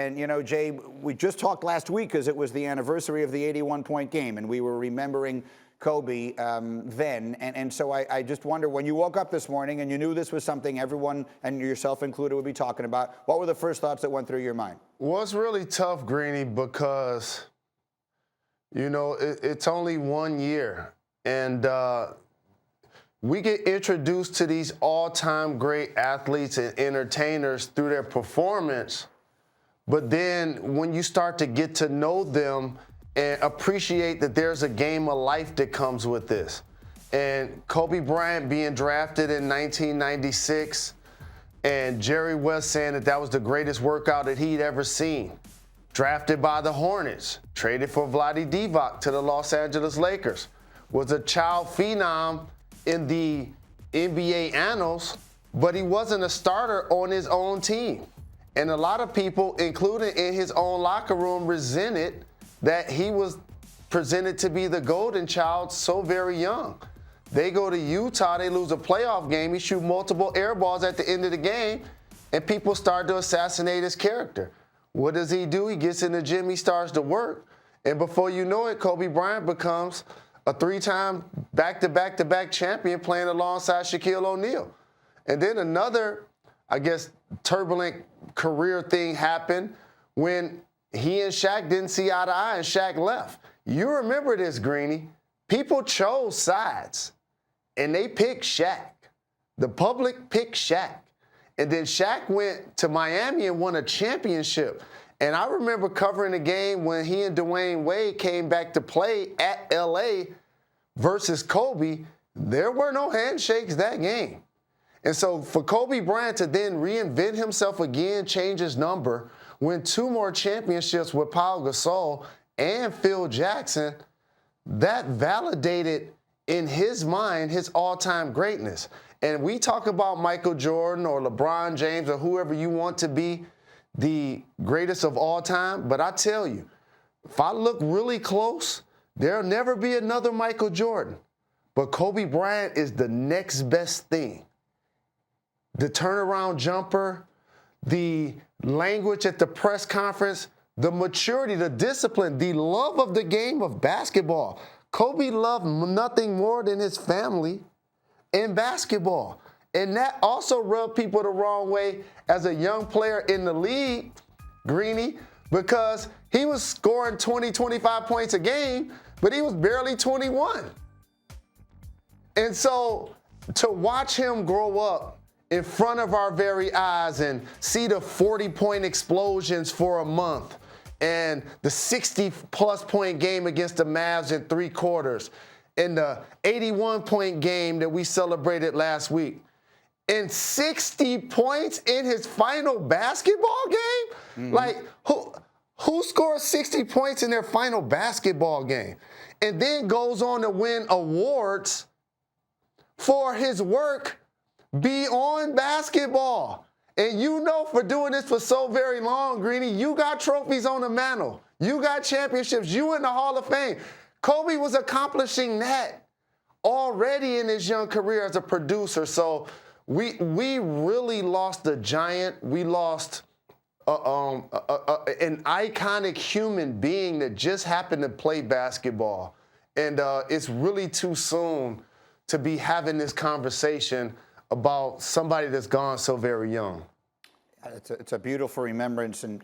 And, you know, Jay, we just talked last week because it was the anniversary of the 81-point game, and we were remembering Kobe then. And so I just wonder, when you woke up this morning and you knew this was something everyone, and yourself included, would be talking about, what were the first thoughts that went through your mind? Well, it's really tough, Greeny, because, you know, it's only 1 year. And we get introduced to these all-time great athletes and entertainers through their performance. But then when you start to get to know them and appreciate that there's a game of life that comes with this. And Kobe Bryant being drafted in 1996, and Jerry West saying that that was the greatest workout that he'd ever seen. Drafted by the Hornets, traded for Vlade Divac to the Los Angeles Lakers. Was a child phenom in the NBA annals, but he wasn't a starter on his own team. And a lot of people, including in his own locker room, resented that he was presented to be the golden child so very young. They go to Utah, they lose a playoff game, he shoots multiple air balls at the end of the game, and people start to assassinate his character. What does he do? He gets in the gym, he starts to work, and before you know it, Kobe Bryant becomes a 3-time back-to-back-to-back champion playing alongside Shaquille O'Neal. And then another, I guess, turbulent career thing happened when he and Shaq didn't see eye to eye and Shaq left. You remember this, Greeny. People chose sides, and they picked Shaq. The public picked Shaq. And then Shaq went to Miami and won a championship. And I remember covering the game when he and Dwayne Wade came back to play at L.A. versus Kobe. There were no handshakes that game. And so for Kobe Bryant to then reinvent himself again, change his number, win 2 more championships with Paul Gasol and Phil Jackson, that validated in his mind his all-time greatness. And we talk about Michael Jordan or LeBron James or whoever you want to be the greatest of all time, but I tell you, if I look really close, there'll never be another Michael Jordan. But Kobe Bryant is the next best thing. The turnaround jumper, the language at the press conference, the maturity, the discipline, the love of the game of basketball. Kobe loved nothing more than his family in basketball. And that also rubbed people the wrong way as a young player in the league, Greeny, because he was scoring 20, 25 points a game, but he was barely 21. And so to watch him grow up in front of our very eyes and see the 40-point explosions for a month and the 60-plus point game against the Mavs in 3 quarters and the 81-point game that we celebrated last week, and 60 points in his final basketball game? Mm-hmm. Like, who scores 60 points in their final basketball game and then goes on to win awards for his work beyond basketball? And you know, for doing this for so very long, Greeny, you got trophies on the mantle. You got championships. You in the Hall of Fame. Kobe was accomplishing that already in his young career as a producer. So we really lost a giant. We lost an iconic human being that just happened to play basketball. And it's really too soon to be having this conversation about somebody that's gone so very young. It's a beautiful remembrance, and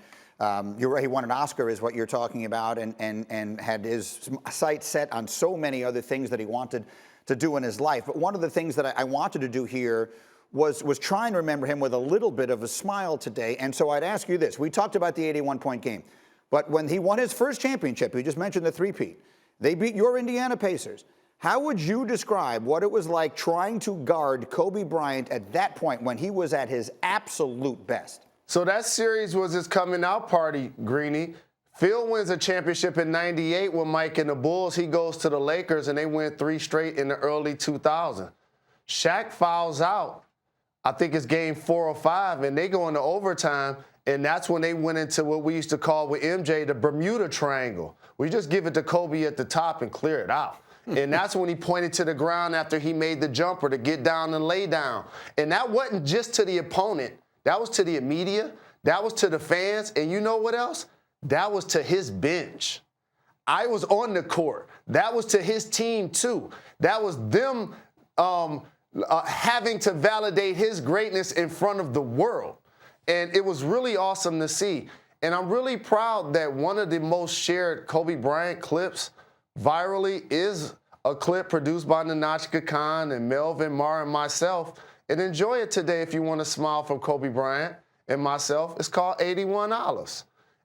you're right, he won an Oscar is what you're talking about, and had his sights set on so many other things that he wanted to do in his life. But one of the things that I wanted to do here was try and remember him with a little bit of a smile today. And so I'd ask you this. We talked about the 81-point game, but when he won his first championship, you just mentioned the three-peat, they beat your Indiana Pacers. How would you describe what it was like trying to guard Kobe Bryant at that point when he was at his absolute best? So that series was his coming out party, Greeny. Phil wins a championship in '98 with Mike and the Bulls. He goes to the Lakers, and they win 3 straight in the early 2000s. Shaq fouls out. I think it's game 4 or 5, and they go into overtime, and that's when they went into what we used to call with MJ the Bermuda Triangle. We just give it to Kobe at the top and clear it out. And that's when he pointed to the ground after he made the jumper to get down and lay down. And that wasn't just to the opponent. That was to the media. That was to the fans. And you know what else? That was to his bench. I was on the court. That was to his team, too. That was them having to validate his greatness in front of the world. And it was really awesome to see. And I'm really proud that one of the most shared Kobe Bryant clips virally is a clip produced by Nanachka Khan and Melvin Marr and myself. And enjoy it today if you want to smile from Kobe Bryant and myself. It's called 81 Olives.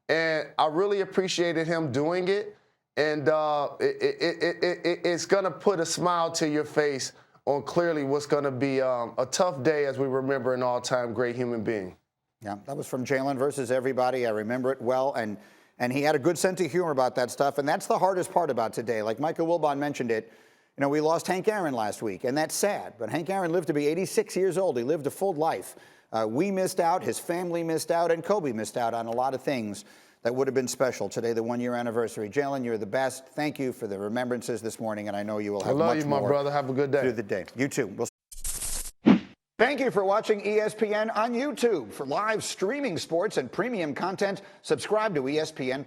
And I really appreciated him doing it. And it's going to put a smile to your face on clearly what's going to be a tough day as we remember an all-time great human being. Yeah, that was from Jalen versus everybody. I remember it well. And he had a good sense of humor about that stuff. And that's the hardest part about today. Like Michael Wilbon mentioned it, you know, we lost Hank Aaron last week, and that's sad. But Hank Aaron lived to be 86 years old. He lived a full life. We missed out, his family missed out, and Kobe missed out on a lot of things that would have been special today, the one-year anniversary. Jalen, you're the best. Thank you for the remembrances this morning, and I know you will have much more. I love you, my brother. Have a good day. Through the day. You too. Thank you for watching ESPN on YouTube. For live streaming sports and premium content, subscribe to ESPN+.